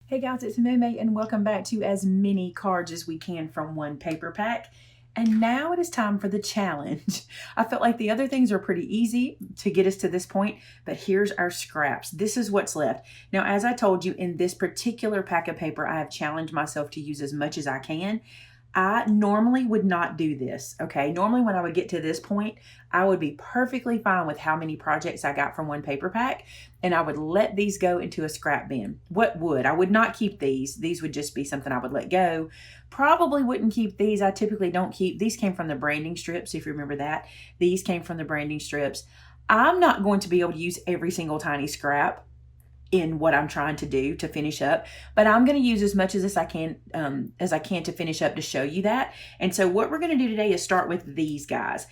Hey guys, it's Maymay and welcome back to as many cards as we can from one paper pack. And now it is time for the challenge. I felt like the other things are pretty easy to get us to this point, but here's our scraps. This is what's left. Now, as I told you, in this particular pack of paper, I have challenged myself to use as much as I can. I normally would not do this, okay? Normally when I would get to this point, I would be perfectly fine with how many projects I got from one paper pack, and I would let these go into a scrap bin. I would not keep these. These would just be something I would let go. Probably wouldn't keep these. I typically don't keep. These came from the branding strips, if you remember that. These came from the branding strips. I'm not going to be able to use every single tiny scrap in what I'm trying to do to finish up, but I'm going to use as much as I can to finish up to show you that. And so what we're going to do today is start with these guys.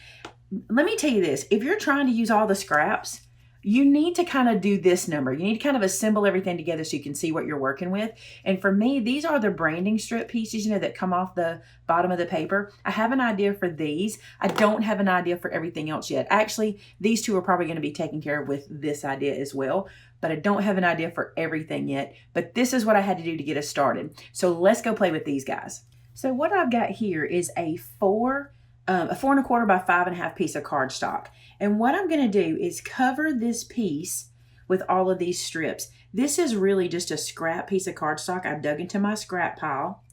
Let me tell you this, if you're trying to use all the scraps, you need to kind of do this number. You need to kind of assemble everything together so you can see what you're working with. And for me, these are the branding strip pieces, that come off the bottom of the paper. I have an idea for these. I don't have an idea for everything else yet. Actually, these two are probably going to be taken care of with this idea as well, but I don't have an idea for everything yet. But this is what I had to do to get us started. So let's go play with these guys. So what I've got here is a 4 1/4 by 5.5 piece of cardstock. And what I'm going to do is cover this piece with all of these strips. This is really just a scrap piece of cardstock I dug into my scrap pile.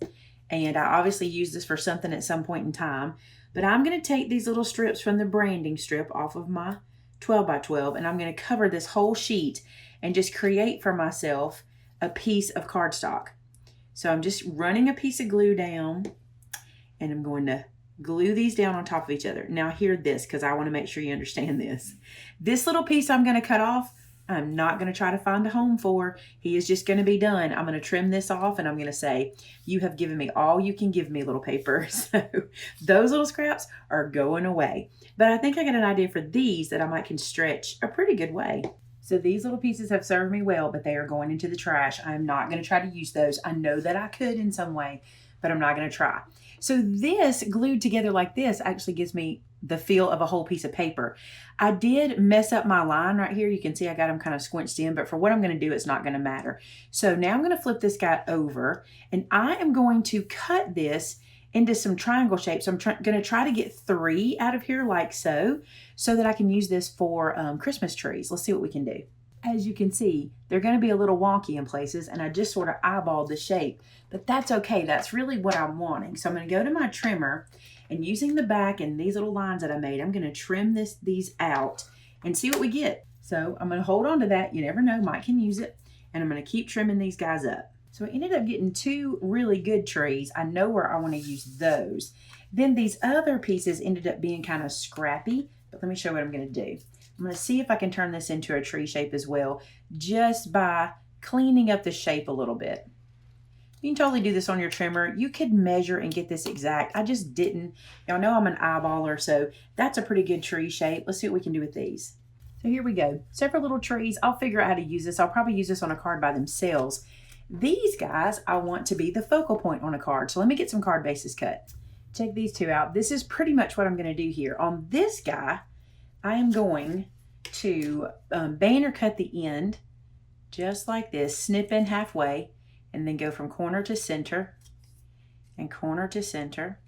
And I obviously use this for something at some point in time. But I'm going to take these little strips from the branding strip off of my 12 by 12, and I'm going to cover this whole sheet and just create for myself a piece of cardstock. So I'm just running a piece of glue down, and I'm going to glue these down on top of each other. Now hear this, because I want to make sure you understand this. This little piece I'm going to cut off, I'm not going to try to find a home for. He is just going to be done. I'm going to trim this off, and I'm going to say, you have given me all you can give me, little paper. So those little scraps are going away. But I think I got an idea for these that I can stretch a pretty good way. So these little pieces have served me well, but they are going into the trash. I'm not going to try to use those. I know that I could in some way, but I'm not going to try. So this glued together like this actually gives me the feel of a whole piece of paper. I did mess up my line right here. You can see I got them kind of squinched in, but for what I'm going to do, it's not going to matter. So now I'm going to flip this guy over, and I am going to cut this into some triangle shapes. I'm going to try to get 3 out of here like so that I can use this for Christmas trees. Let's see what we can do. As you can see, they're going to be a little wonky in places, and I just sort of eyeballed the shape, but that's okay. That's really what I'm wanting. So I'm going to go to my trimmer, and using the back and these little lines that I made, I'm going to trim these out and see what we get. So I'm going to hold on to that. You never know, Mike can use it, and I'm going to keep trimming these guys up. So I ended up getting 2 really good trees. I know where I want to use those. Then these other pieces ended up being kind of scrappy, but let me show you what I'm going to do. I'm going to see if I can turn this into a tree shape as well, just by cleaning up the shape a little bit. You can totally do this on your trimmer. You could measure and get this exact. I just didn't. Y'all know I'm an eyeballer, so that's a pretty good tree shape. Let's see what we can do with these. So here we go. Several little trees. I'll figure out how to use this. I'll probably use this on a card by themselves. These guys I want to be the focal point on a card. So let me get some card bases cut. Check these 2 out. This is pretty much what I'm going to do here. On this guy, I am going to banner cut the end just like this, snip in halfway, and then go from corner to center and corner to center.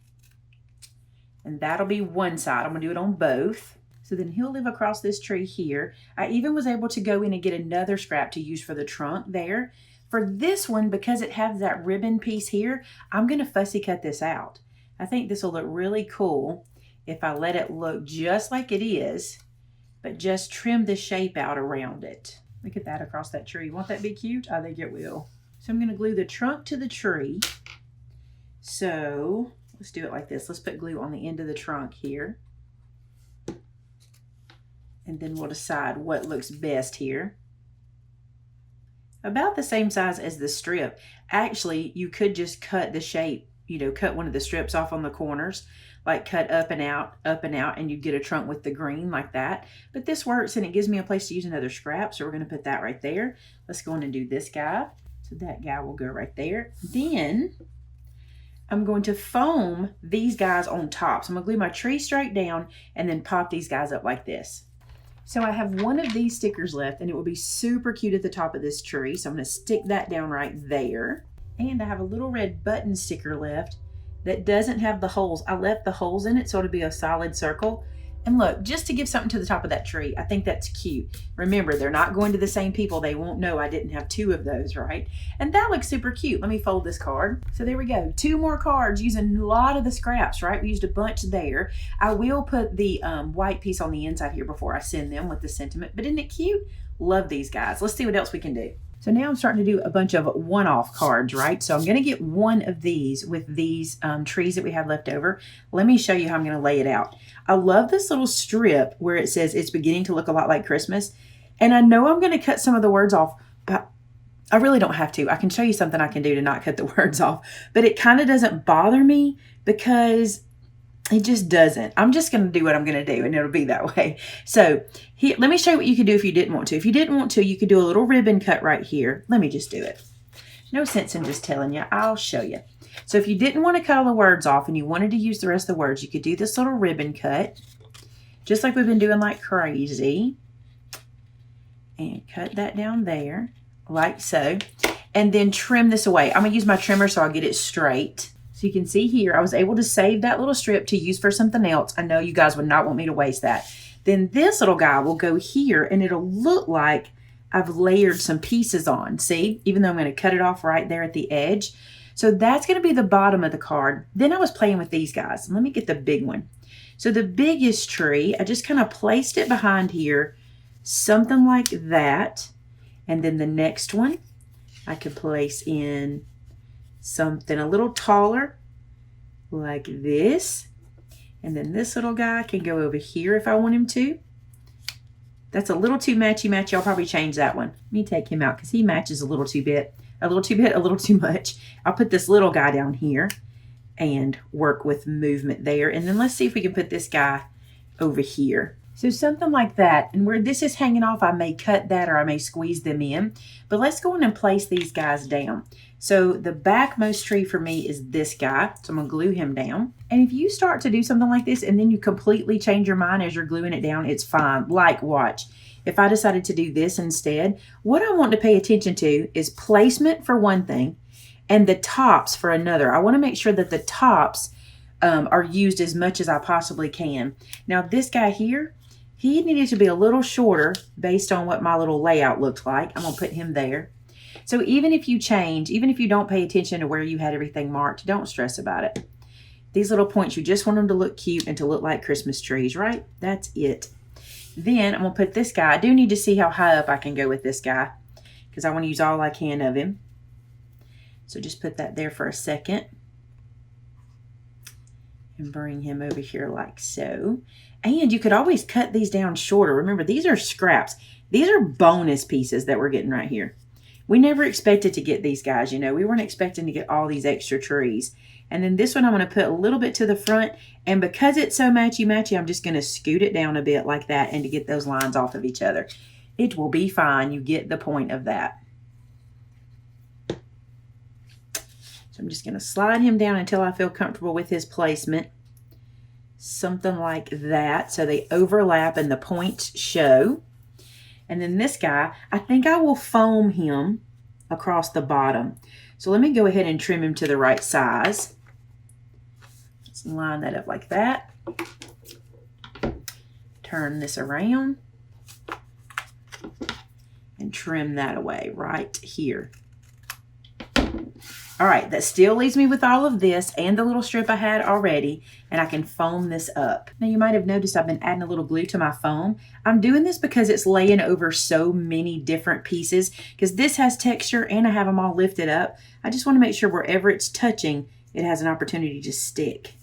And that'll be one side. I'm going to do it on both. So then he'll live across this tree here. I even was able to go in and get another scrap to use for the trunk there. For this one, because it has that ribbon piece here, I'm going to fussy cut this out. I think this will look really cool if I let it look just like it is, but just trim the shape out around it. Look at that across that tree. Won't that be cute? I think it will. So I'm going to glue the trunk to the tree. So let's do it like this. Let's put glue on the end of the trunk here. And then we'll decide what looks best here. About the same size as the strip. Actually, you could just cut the shape, cut one of the strips off on the corners, like cut up and out, and you get a trunk with the green like that. But this works, and it gives me a place to use another scrap, so we're going to put that right there. Let's go in and do this guy. So that guy will go right there. Then I'm going to foam these guys on top. So I'm going to glue my tree straight down and then pop these guys up like this. So I have one of these stickers left, and it will be super cute at the top of this tree. So I'm going to stick that down right there. And I have a little red button sticker left that doesn't have the holes. I left the holes in it so it'll be a solid circle. And look, just to give something to the top of that tree, I think that's cute. Remember, they're not going to the same people. They won't know I didn't have two of those, right? And that looks super cute. Let me fold this card. So there we go. 2 more cards using a lot of the scraps, right? We used a bunch there. I will put the white piece on the inside here before I send them with the sentiment. But isn't it cute? Love these guys. Let's see what else we can do. So now I'm starting to do a bunch of one-off cards, right? So I'm going to get one of these with these trees that we have left over. Let me show you how I'm going to lay it out. I love this little strip where it says it's beginning to look a lot like Christmas. And I know I'm going to cut some of the words off, but I really don't have to. I can show you something I can do to not cut the words off. But it kind of doesn't bother me because it just doesn't. I'm just going to do what I'm going to do, and it'll be that way. So here, let me show you what you could do if you didn't want to. If you didn't want to, you could do a little ribbon cut right here. Let me just do it. No sense in just telling you. I'll show you. So if you didn't want to cut all the words off and you wanted to use the rest of the words, you could do this little ribbon cut, just like we've been doing like crazy. And cut that down there, like so. And then trim this away. I'm going to use my trimmer so I'll get it straight. So you can see here, I was able to save that little strip to use for something else. I know you guys would not want me to waste that. Then this little guy will go here, and it'll look like I've layered some pieces on. See, even though I'm going to cut it off right there at the edge. So that's going to be the bottom of the card. Then I was playing with these guys. Let me get the big one. So the biggest tree, I just kind of placed it behind here, something like that. And then the next one, I could place in something a little taller, like this. And then this little guy can go over here if I want him to. That's a little too matchy-matchy. I'll probably change that one. Let me take him out because he matches a little too much. I'll put this little guy down here and work with movement there. And then let's see if we can put this guy over here. So something like that. And where this is hanging off, I may cut that or I may squeeze them in. But let's go in and place these guys down. So the backmost tree for me is this guy. So I'm going to glue him down. And if you start to do something like this and then you completely change your mind as you're gluing it down, it's fine. Like, watch. If I decided to do this instead, what I want to pay attention to is placement for one thing and the tops for another. I want to make sure that the tops are used as much as I possibly can. Now this guy here, he needed to be a little shorter based on what my little layout looked like. I'm going to put him there. So even if you change, even if you don't pay attention to where you had everything marked, don't stress about it. These little points, you just want them to look cute and to look like Christmas trees, right? That's it. Then I'm going to put this guy. I do need to see how high up I can go with this guy because I want to use all I can of him. So just put that there for a second. And bring him over here like so. And you could always cut these down shorter. Remember, these are scraps. These are bonus pieces that we're getting right here. We never expected to get these guys, you know. We weren't expecting to get all these extra trees. And then this one I'm going to put a little bit to the front. And because it's so matchy-matchy, I'm just going to scoot it down a bit like that and to get those lines off of each other. It will be fine. You get the point of that. So I'm just going to slide him down until I feel comfortable with his placement. Something like that. So they overlap and the points show. And then this guy, I think I will foam him across the bottom. So let me go ahead and trim him to the right size. Let's line that up like that. Turn this around. And trim that away right here. All right, that still leaves me with all of this and the little strip I had already, and I can foam this up. Now you might have noticed I've been adding a little glue to my foam. I'm doing this because it's laying over so many different pieces because this has texture and I have them all lifted up. I just want to make sure wherever it's touching, it has an opportunity to stick.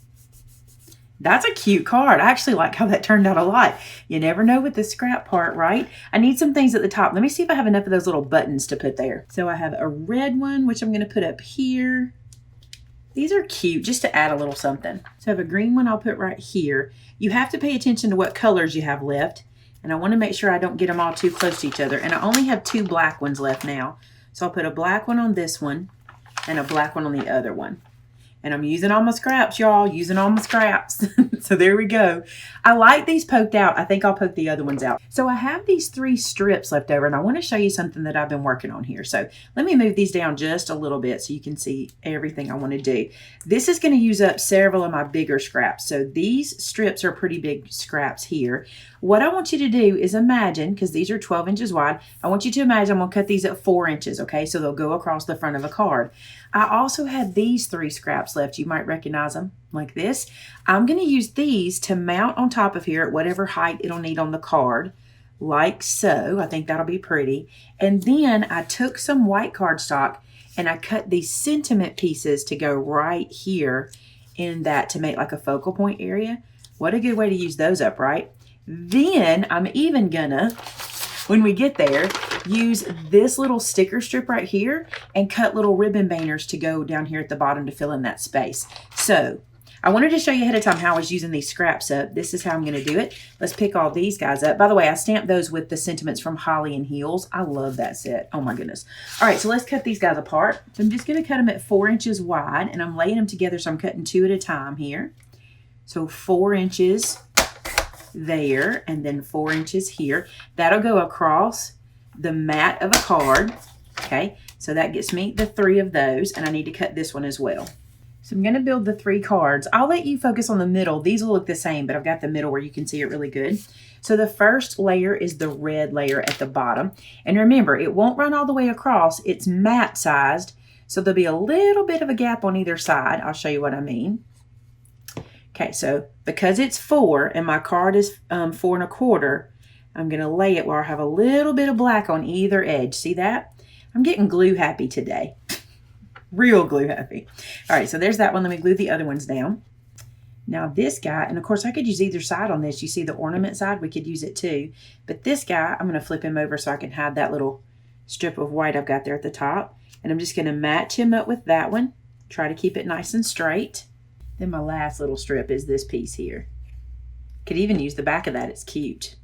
That's a cute card. I actually like how that turned out a lot. You never know with the scrap part, right? I need some things at the top. Let me see if I have enough of those little buttons to put there. So I have a red one, which I'm going to put up here. These are cute, just to add a little something. So I have a green one I'll put right here. You have to pay attention to what colors you have left. And I want to make sure I don't get them all too close to each other. And I only have 2 black ones left now. So I'll put a black one on this one and a black one on the other one. And I'm using all my scraps, y'all. Using all my scraps. So there we go. I like these poked out. I think I'll poke the other ones out. So I have these 3 strips left over, and I want to show you something that I've been working on here. So let me move these down just a little bit so you can see everything I want to do. This is going to use up several of my bigger scraps. So these strips are pretty big scraps here. What I want you to do is imagine, because these are 12 inches wide, I want you to imagine I'm going to cut these at 4 inches, okay? So they'll go across the front of a card. I also have these 3 scraps left. You might recognize them like this. I'm going to use these to mount on top of here at whatever height it'll need on the card, like so. I think that'll be pretty. And then I took some white cardstock and I cut these sentiment pieces to go right here in that to make like a focal point area. What a good way to use those up, right? Then I'm even gonna, when we get there, use this little sticker strip right here and cut little ribbon banners to go down here at the bottom to fill in that space. So I wanted to show you ahead of time how I was using these scraps up. This is how I'm going to do it. Let's pick all these guys up. By the way, I stamped those with the sentiments from Holly and Heels. I love that set. Oh my goodness. All right, so let's cut these guys apart. So I'm just going to cut them at 4 inches wide, and I'm laying them together, so I'm cutting 2 at a time here. So 4 inches there, and then 4 inches here. That'll go across the mat of a card. Okay, so that gets me the 3 of those, and I need to cut this one as well. So I'm going to build the 3 cards. I'll let you focus on the middle. These will look the same, but I've got the middle where you can see it really good. So the first layer is the red layer at the bottom. And remember, it won't run all the way across. It's mat sized, so there'll be a little bit of a gap on either side. I'll show you what I mean. Okay, so because it's 4 and my card is 4 1/4, I'm going to lay it where I have a little bit of black on either edge. See that? I'm getting glue happy today. Real glue happy. All right, so there's that one. Let me glue the other ones down. Now this guy, and of course I could use either side on this. You see the ornament side, we could use it too. But this guy, I'm going to flip him over so I can hide that little strip of white I've got there at the top. And I'm just going to match him up with that one. Try to keep it nice and straight. Then my last little strip is this piece here. Could even use the back of that. It's cute.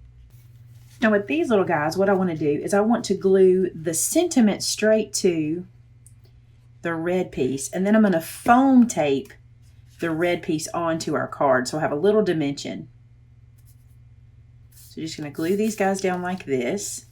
Now with these little guys, what I want to do is I want to glue the sentiment straight to the red piece, and then I'm going to foam tape the red piece onto our card so I have a little dimension. So just going to glue these guys down like this.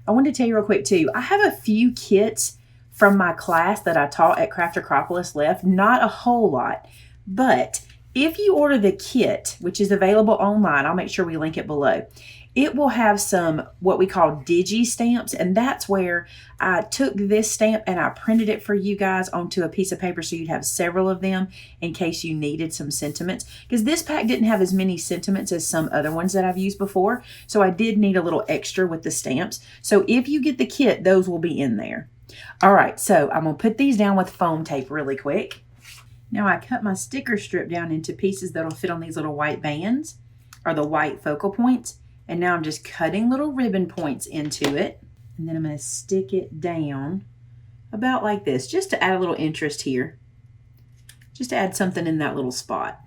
I wanted to tell you real quick too, I have a few kits from my class that I taught at Craft Acropolis left, not a whole lot, but if you order the kit, which is available online, I'll make sure we link it below. It will have some what we call digi stamps, and that's where I took this stamp and I printed it for you guys onto a piece of paper so you'd have several of them in case you needed some sentiments. Because this pack didn't have as many sentiments as some other ones that I've used before, so I did need a little extra with the stamps. So if you get the kit, those will be in there. All right, so I'm going to put these down with foam tape really quick. Now I cut my sticker strip down into pieces that'll fit on these little white bands, or the white focal points. And now I'm just cutting little ribbon points into it. And then I'm going to stick it down about like this, just to add a little interest here. Just to add something in that little spot.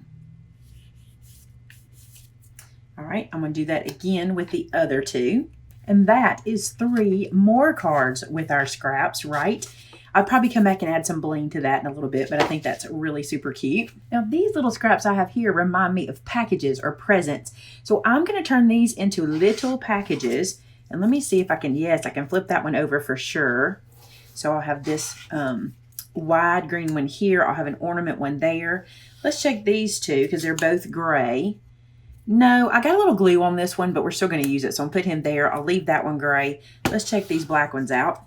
All right, I'm going to do that again with the other 2. And that is 3 more cards with our scraps, right? I'll probably come back and add some bling to that in a little bit, but I think that's really super cute. Now these little scraps I have here remind me of packages or presents. So I'm going to turn these into little packages. And let me see if I can, yes, I can flip that one over for sure. So I'll have this wide green one here. I'll have an ornament one there. Let's check these 2 because they're both gray. No, I got a little glue on this one, but we're still going to use it. So I'll put him there. I'll leave that one gray. Let's check these black ones out.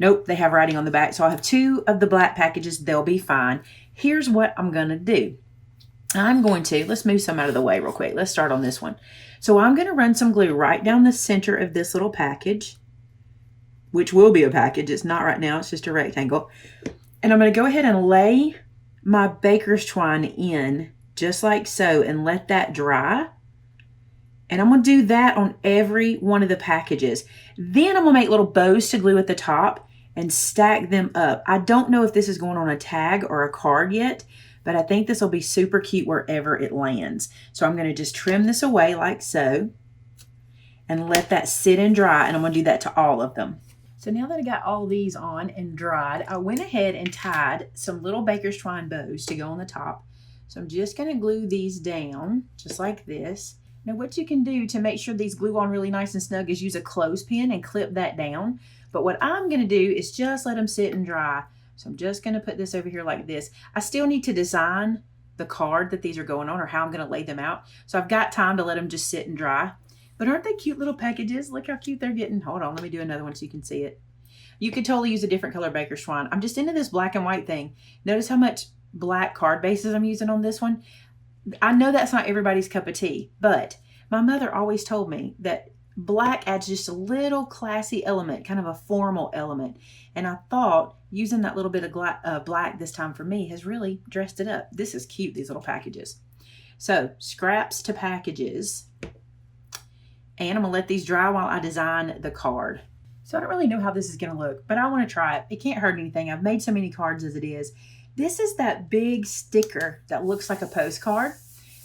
Nope, they have writing on the back. So I'll have 2 of the black packages. They'll be fine. Here's what I'm going to do. Let's move some out of the way real quick. Let's start on this one. So I'm going to run some glue right down the center of this little package, which will be a package. It's not right now. It's just a rectangle. And I'm going to go ahead and lay my baker's twine in just like so and let that dry. And I'm going to do that on every one of the packages. Then I'm going to make little bows to glue at the top and stack them up. I don't know if this is going on a tag or a card yet, but I think this will be super cute wherever it lands. So I'm going to just trim this away like so and let that sit and dry, and I'm going to do that to all of them. So now that I got all these on and dried, I went ahead and tied some little baker's twine bows to go on the top. So I'm just going to glue these down just like this. Now what you can do to make sure these glue on really nice and snug is use a clothespin and clip that down. But what I'm going to do is just let them sit and dry. So I'm just going to put this over here like this. I still need to design the card that these are going on or how I'm going to lay them out. So I've got time to let them just sit and dry. But aren't they cute little packages? Look how cute they're getting. Hold on, let me do another one so you can see it. You could totally use a different color baker's twine. I'm just into this black and white thing. Notice how much black card bases I'm using on this one. I know that's not everybody's cup of tea, but my mother always told me that black adds just a little classy element, kind of a formal element. And I thought using that little bit of black this time for me has really dressed it up. This is cute, these little packages. So scraps to packages. And I'm going to let these dry while I design the card. So I don't really know how this is going to look, but I want to try it. It can't hurt anything. I've made so many cards as it is. This is that big sticker that looks like a postcard.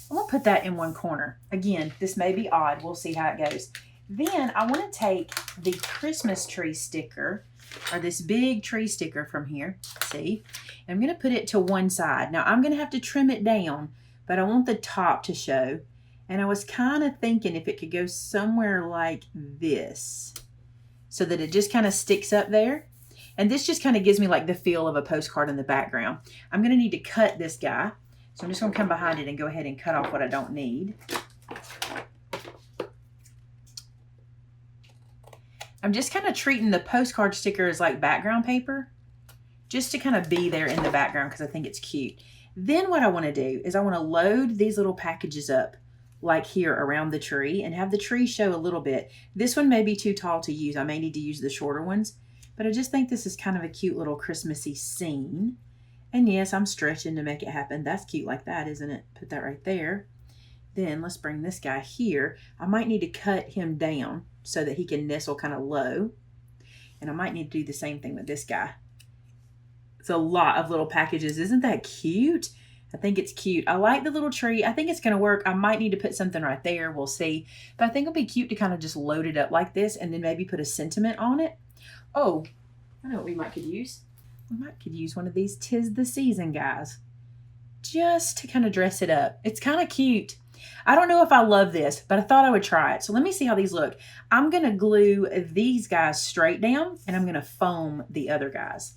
I'm going to put that in one corner. Again, this may be odd. We'll see how it goes. Then I want to take the Christmas tree sticker, or this big tree sticker from here. See? And I'm going to put it to one side. Now I'm going to have to trim it down, but I want the top to show. And I was kind of thinking if it could go somewhere like this, so that it just kind of sticks up there. And this just kind of gives me like the feel of a postcard in the background. I'm going to need to cut this guy. So I'm just going to come behind it and go ahead and cut off what I don't need. I'm just kind of treating the postcard sticker as like background paper, just to kind of be there in the background because I think it's cute. Then what I want to do is I want to load these little packages up like here around the tree and have the tree show a little bit. This one may be too tall to use. I may need to use the shorter ones, but I just think this is kind of a cute little Christmassy scene. And yes, I'm stretching to make it happen. That's cute like that, isn't it? Put that right there. Then let's bring this guy here. I might need to cut him down so that he can nestle kind of low. And I might need to do the same thing with this guy. It's a lot of little packages. Isn't that cute? I think it's cute. I like the little tree. I think it's going to work. I might need to put something right there. We'll see. But I think it'll be cute to kind of just load it up like this and then maybe put a sentiment on it. Oh, I know what we might could use. We might could use one of these 'Tis the Season guys. Just to kind of dress it up. It's kind of cute. I don't know if I love this, but I thought I would try it. So let me see how these look. I'm going to glue these guys straight down and I'm going to foam the other guys.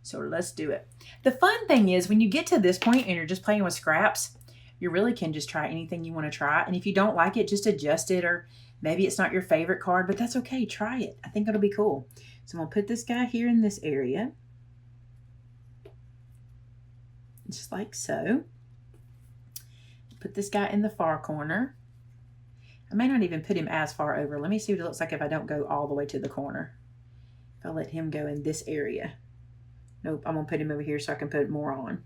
So let's do it. The fun thing is when you get to this point and you're just playing with scraps, you really can just try anything you want to try. And if you don't like it, just adjust it, or maybe it's not your favorite card, but that's okay. Try it. I think it'll be cool. So I'm going to put this guy here in this area. Just like so. Put this guy in the far corner. I may not even put him as far over. Let me see what it looks like if I don't go all the way to the corner. If I let him go in this area. Nope, I'm going to put him over here so I can put more on.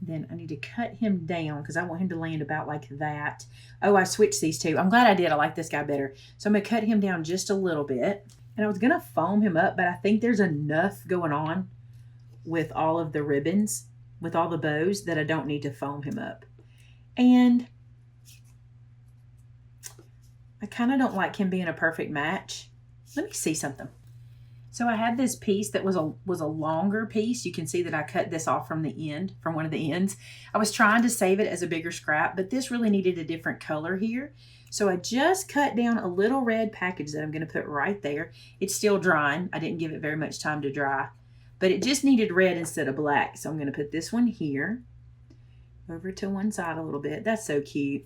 Then I need to cut him down because I want him to land about like that. Oh, I switched these two. I'm glad I did. I like this guy better. So I'm going to cut him down just a little bit. And I was going to foam him up, but I think there's enough going on with all of the ribbons, with all the bows, that I don't need to foam him up. And I kind of don't like him being a perfect match. Let me see something. So I had this piece that was a longer piece. You can see that I cut this off from the end, from one of the ends. I was trying to save it as a bigger scrap, but this really needed a different color here. So I just cut down a little red package that I'm going to put right there. It's still drying. I didn't give it very much time to dry, but it just needed red instead of black. So I'm going to put this one here, over to one side a little bit. That's so cute.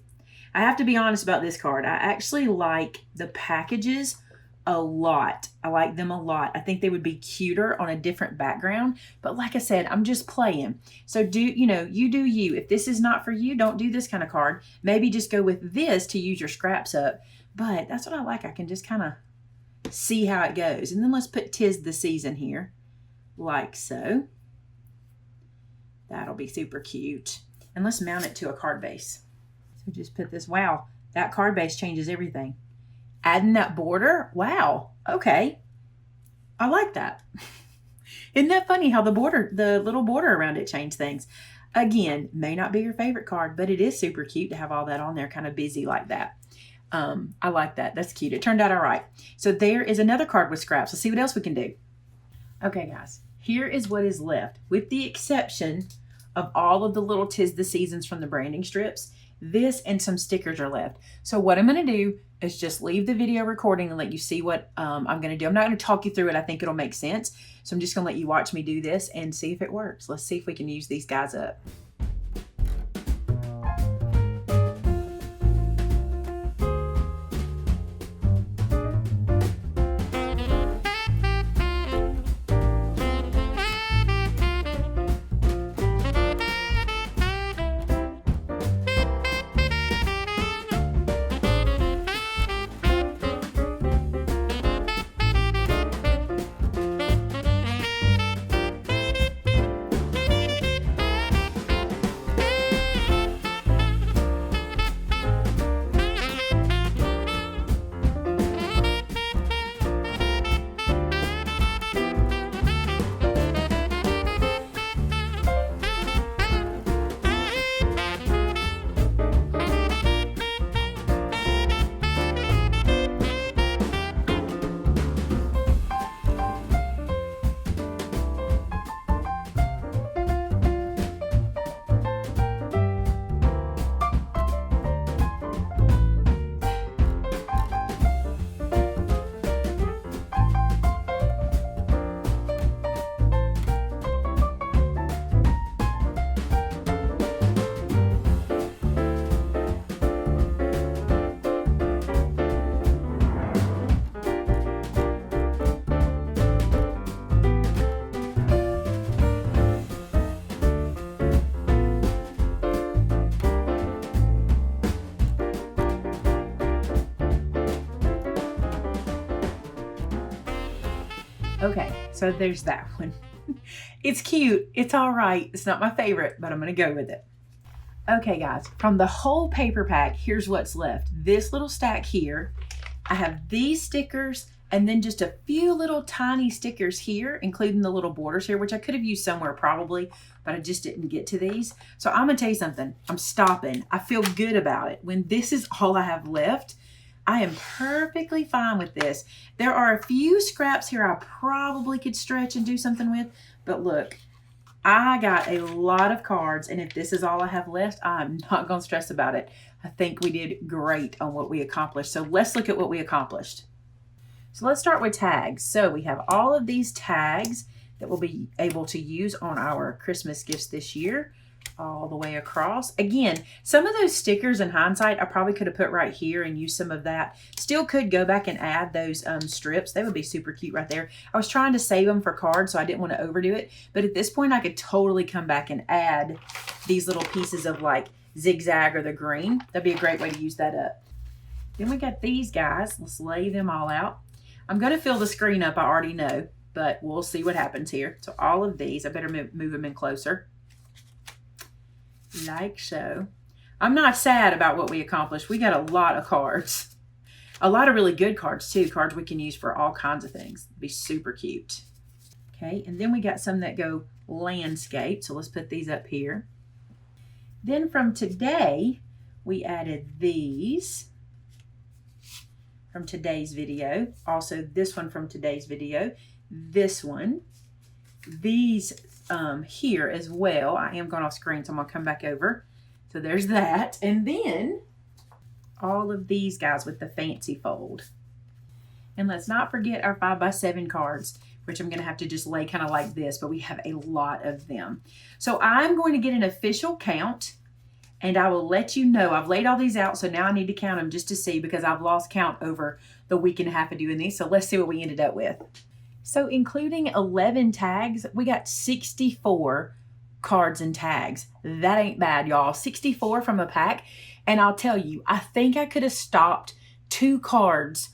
I have to be honest about this card. I actually like the packages a lot. I like them a lot. I think they would be cuter on a different background. But like I said, I'm just playing. So you do you. If this is not for you, don't do this kind of card. Maybe just go with this to use your scraps up. But that's what I like. I can just kind of see how it goes. And then let's put 'Tis the Season here, like so. That'll be super cute. And let's mount it to a card base. So just put this. Wow, that card base changes everything. Adding that border, wow, okay. I like that. Isn't that funny how the little border around it changed things? Again, may not be your favorite card, but it is super cute to have all that on there, kind of busy like that. I like that. That's cute. It turned out all right. So there is another card with scraps. Let's see what else we can do. Okay, guys, here is what is left. With the exception of all of the little "'Tis the Seasons" from the branding strips, this and some stickers are left. So what I'm going to do is just leave the video recording and let you see what I'm going to do. I'm not going to talk you through it. I think it'll make sense. So I'm just going to let you watch me do this and see if it works. Let's see if we can use these guys up. Okay, so there's that one. It's cute. It's all right. It's not my favorite, but I'm going to go with it. Okay, guys, from the whole paper pack, here's what's left. This little stack here. I have these stickers and then just a few little tiny stickers here, including the little borders here, which I could have used somewhere probably, but I just didn't get to these. So I'm going to tell you something. I'm stopping. I feel good about it. When this is all I have left, I am perfectly fine with this. There are a few scraps here I probably could stretch and do something with, but look, I got a lot of cards, and if this is all I have left, I'm not going to stress about it. I think we did great on what we accomplished. So let's look at what we accomplished. So let's start with tags. So we have all of these tags that we'll be able to use on our Christmas gifts this year, all the way across. Again, some of those stickers in hindsight, I probably could have put right here and used some of that. Still could go back and add those strips. They would be super cute right there. I was trying to save them for cards, so I didn't want to overdo it. But at this point, I could totally come back and add these little pieces of like zigzag or the green. That'd be a great way to use that up. Then we got these guys. Let's lay them all out. I'm going to fill the screen up, I already know, but we'll see what happens here. So all of these, I better move them in closer. Like so. I'm not sad about what we accomplished. We got a lot of cards. A lot of really good cards too. Cards we can use for all kinds of things. It'd be super cute. Okay, and then we got some that go landscape. So let's put these up here. Then from today, we added these from today's video. Also this one from today's video. This one. These here as well. I am going off screen, so I'm going to come back over. So there's that. And then all of these guys with the fancy fold. And let's not forget our 5x7 cards, which I'm going to have to just lay kind of like this, but we have a lot of them. So I'm going to get an official count, and I will let you know. I've laid all these out, so now I need to count them just to see, because I've lost count over the week and a half of doing these. So let's see what we ended up with. So including 11 tags, we got 64 cards and tags. That ain't bad, y'all. 64 from a pack. And I'll tell you, I think I could have stopped 2 cards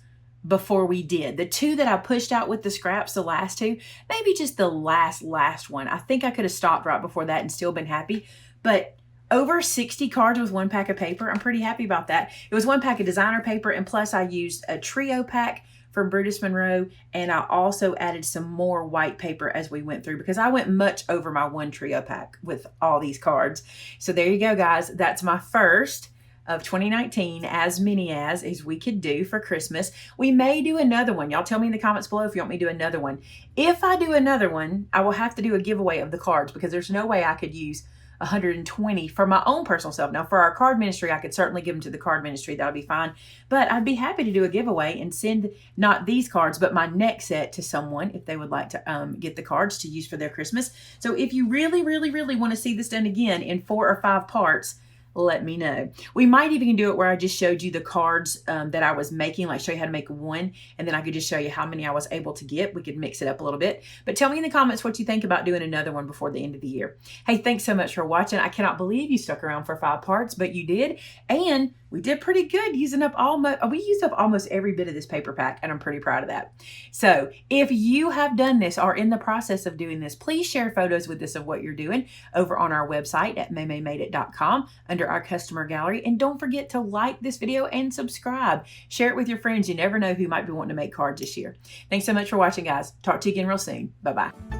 before we did. The 2 that I pushed out with the scraps, the last 2, maybe just the last one. I think I could have stopped right before that and still been happy. But over 60 cards with 1 pack of paper, I'm pretty happy about that. It was 1 pack of designer paper, and plus I used a trio pack from Brutus Monroe, and I also added some more white paper as we went through, because I went much over my 1 trio pack with all these cards. So there you go, guys. That's my first of 2019, as many as we could do for Christmas. We may do another one. Y'all tell me in the comments below if you want me to do another one. If I do another one, I will have to do a giveaway of the cards because there's no way I could use 120 for my own personal self. Now for our card ministry, I could certainly give them to the card ministry. That'll be fine. But I'd be happy to do a giveaway and send not these cards, but my next set to someone if they would like to get the cards to use for their Christmas. So if you really, really, really want to see this done again in 4 or 5 parts, let me know. We might even do it where I just showed you the cards that I was making, like show you how to make one, and then I could just show you how many I was able to get. We could mix it up a little bit. But tell me in the comments what you think about doing another one before the end of the year. Hey, thanks so much for watching. I cannot believe you stuck around for 5 parts, but you did. And we did pretty good we used up almost every bit of this paper pack, and I'm pretty proud of that. So if you have done this or in the process of doing this, please share photos with us of what you're doing over on our website at maymaymadeit.com under our customer gallery. And don't forget to like this video and subscribe. Share it with your friends. You never know who might be wanting to make cards this year. Thanks so much for watching, guys. Talk to you again real soon. Bye-bye.